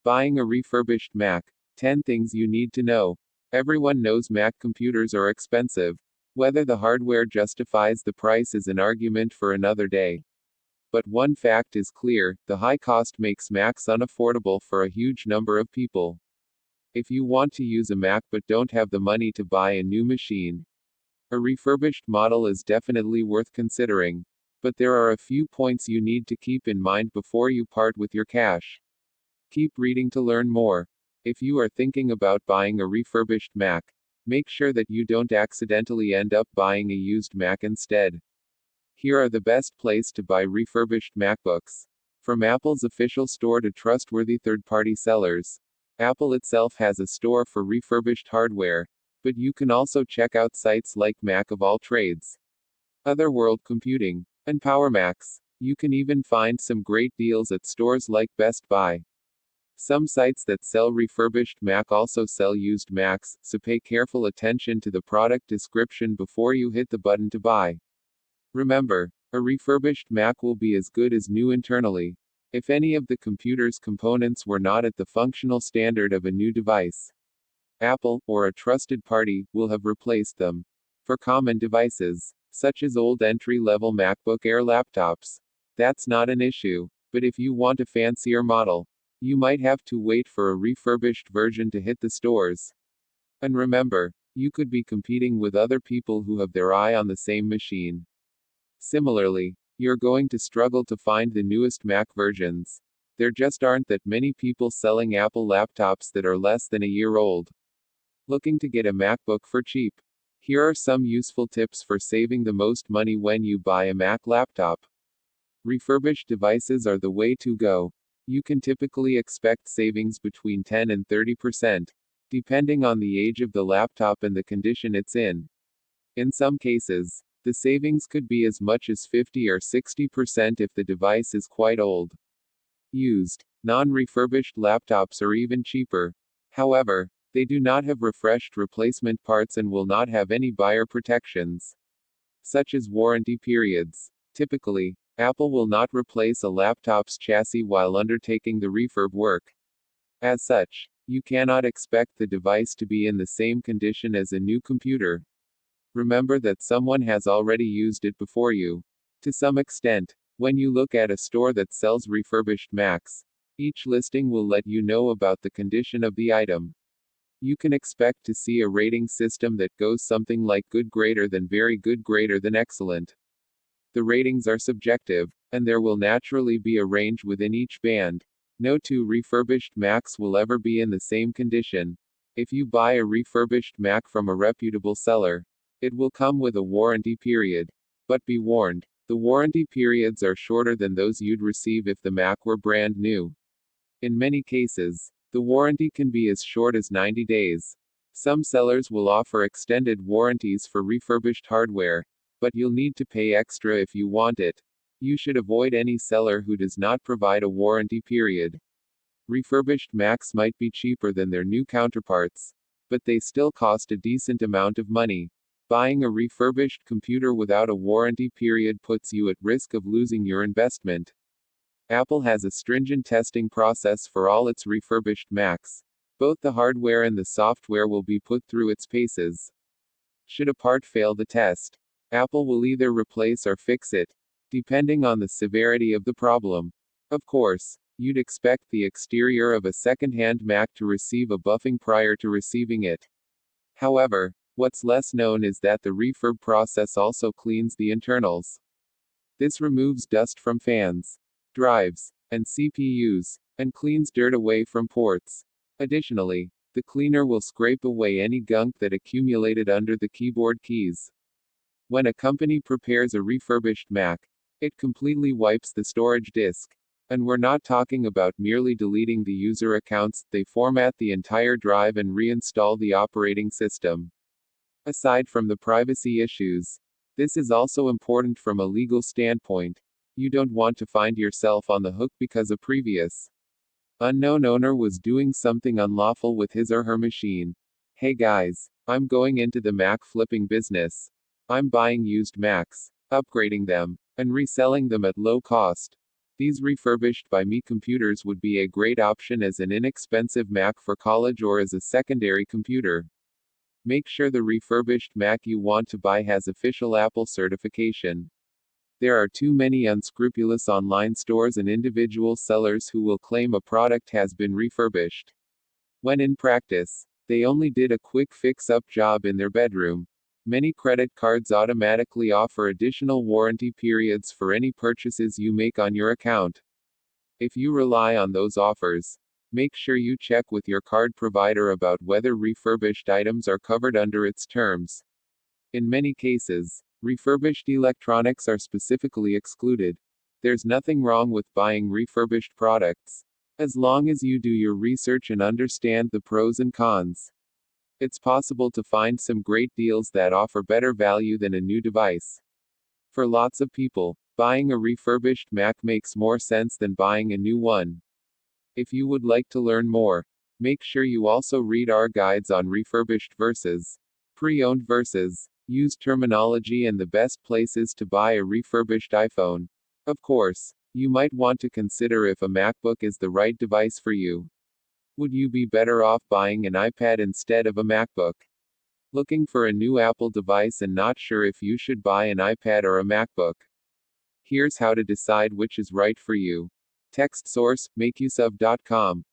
Buying a refurbished Mac. 10 things you need to know. Everyone knows Mac computers are expensive. Whether the hardware justifies the price is an argument for another day. But one fact is clear, the high cost makes Macs unaffordable for a huge number of people. If you want to use a Mac but don't have the money to buy a new machine, a refurbished model is definitely worth considering. But there are a few points you need to keep in mind before you part with your cash. Keep reading to learn more. If you are thinking about buying a refurbished Mac, make sure that you don't accidentally end up buying a used Mac instead. Here are the best place to buy refurbished MacBooks. From Apple's official store to trustworthy third-party sellers. Apple itself has a store for refurbished hardware, but you can also check out sites like Mac of All Trades, Otherworld Computing, and PowerMax. You can even find some great deals at stores like Best Buy. Some sites that sell refurbished Mac also sell used Macs, so pay careful attention to the product description before you hit the button to buy. Remember, a refurbished Mac will be as good as new internally, if any of the computer's components were not at the functional standard of a new device. Apple, or a trusted party, will have replaced them. For common devices, such as old entry-level MacBook Air laptops, that's not an issue. But if you want a fancier model, you might have to wait for a refurbished version to hit the stores. And remember, you could be competing with other people who have their eye on the same machine. Similarly, you're going to struggle to find the newest Mac versions. There just aren't that many people selling Apple laptops that are less than a year old. Looking to get a MacBook for cheap? Here are some useful tips for saving the most money when you buy a Mac laptop. Refurbished devices are the way to go. You can typically expect savings between 10 and 30%, depending on the age of the laptop and the condition it's in. In some cases, the savings could be as much as 50 or 60% if the device is quite old. Used, non-refurbished laptops are even cheaper. However, they do not have refreshed replacement parts and will not have any buyer protections, such as warranty periods. Typically, Apple will not replace a laptop's chassis while undertaking the refurb work. As such, you cannot expect the device to be in the same condition as a new computer. Remember that someone has already used it before you. To some extent, when you look at a store that sells refurbished Macs, each listing will let you know about the condition of the item. You can expect to see a rating system that goes something like good greater than very good greater than excellent. The ratings are subjective, and there will naturally be a range within each band. No two refurbished Macs will ever be in the same condition. If you buy a refurbished Mac from a reputable seller, it will come with a warranty period. But be warned, the warranty periods are shorter than those you'd receive if the Mac were brand new. In many cases, the warranty can be as short as 90 days. Some sellers will offer extended warranties for refurbished hardware, but you'll need to pay extra if you want it. You should avoid any seller who does not provide a warranty period. Refurbished Macs might be cheaper than their new counterparts, but they still cost a decent amount of money. Buying a refurbished computer without a warranty period puts you at risk of losing your investment. Apple has a stringent testing process for all its refurbished Macs. Both the hardware and the software will be put through its paces. Should a part fail the test, Apple will either replace or fix it, depending on the severity of the problem. Of course, you'd expect the exterior of a second-hand Mac to receive a buffing prior to receiving it. However, what's less known is that the refurb process also cleans the internals. This removes dust from fans, drives, and CPUs, and cleans dirt away from ports. Additionally, the cleaner will scrape away any gunk that accumulated under the keyboard keys. When a company prepares a refurbished Mac, it completely wipes the storage disk. And we're not talking about merely deleting the user accounts, they format the entire drive and reinstall the operating system. Aside from the privacy issues, this is also important from a legal standpoint. You don't want to find yourself on the hook because a previous unknown owner was doing something unlawful with his or her machine. Hey guys, I'm going into the Mac flipping business. I'm buying used Macs, upgrading them, and reselling them at low cost. These refurbished by me computers would be a great option as an inexpensive Mac for college or as a secondary computer. Make sure the refurbished Mac you want to buy has official Apple certification. There are too many unscrupulous online stores and individual sellers who will claim a product has been refurbished, when in practice, they only did a quick fix-up job in their bedroom. Many credit cards automatically offer additional warranty periods for any purchases you make on your account. If you rely on those offers, make sure you check with your card provider about whether refurbished items are covered under its terms. In many cases, refurbished electronics are specifically excluded. There's nothing wrong with buying refurbished products, as long as you do your research and understand the pros and cons. It's possible to find some great deals that offer better value than a new device. For lots of people, buying a refurbished Mac makes more sense than buying a new one. If you would like to learn more, make sure you also read our guides on refurbished versus pre-owned versus used terminology and the best places to buy a refurbished iPhone. Of course, you might want to consider if a MacBook is the right device for you. Would you be better off buying an iPad instead of a MacBook? Looking for a new Apple device and not sure if you should buy an iPad or a MacBook? Here's how to decide which is right for you. Text source, makeuseof.com.